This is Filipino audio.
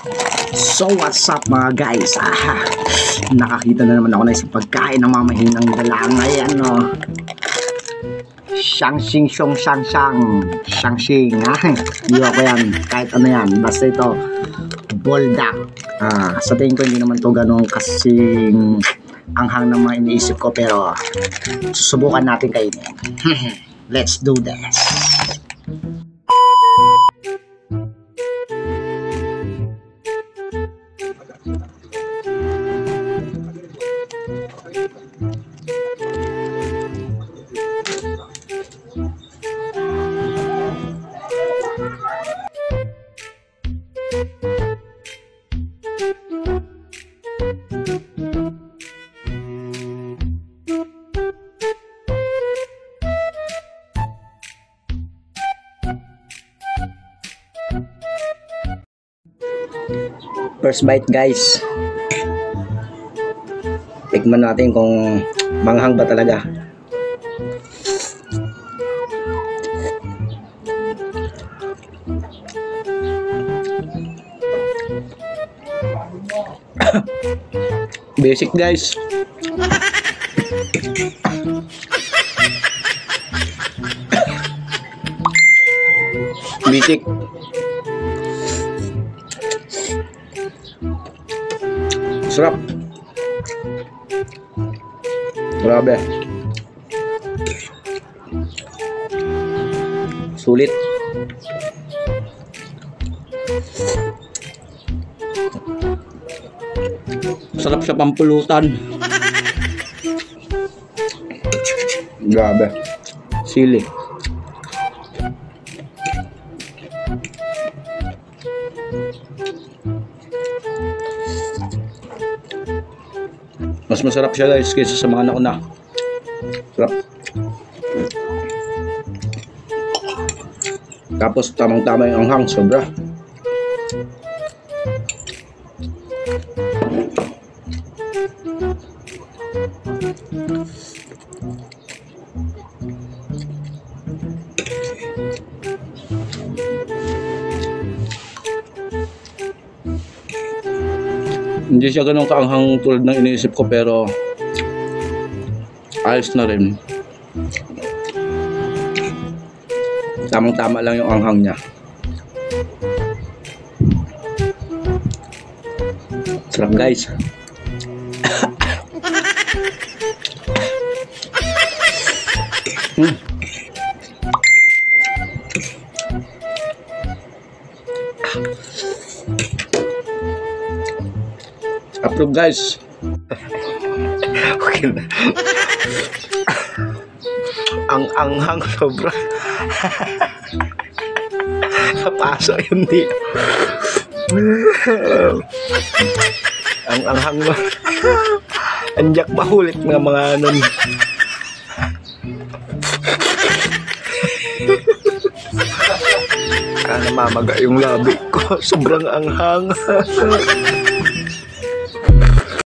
So what's up mga guys? Nakakita na naman ako na isang pagkain ng mamahinang dalangay ano. Shang-shing shong shang-shang. Shang-shing Di ako yan. Kahit ano yan. Basta ito. Buldak. Sa tingin ko hindi naman to ganun kasing anghang na mga iniisip ko. Pero susubukan natin kainin. Let's do this. First bite guys. Tikman natin kung manghang ba talaga. Basic guys. Basic. Sarap. Grabe. Sulit. Sarap sa pampulutan. Grabe. Sili. Mas masarap siya guys kaysa sa mga nauna. Sarap. Tapos tamang-tama yung anghang, sobra. Hindi siya ganun kaanghang tulad ng iniisip ko pero ayos na rin. Tamang-tama lang yung anghang niya. Sarap guys. Approve guys. Okay na. Ang anghang sobra. Paso yun di. Ang anghang mo. Anjak mahulit ng mga anon. Mamaga yung labi ko. Sobrang anghang.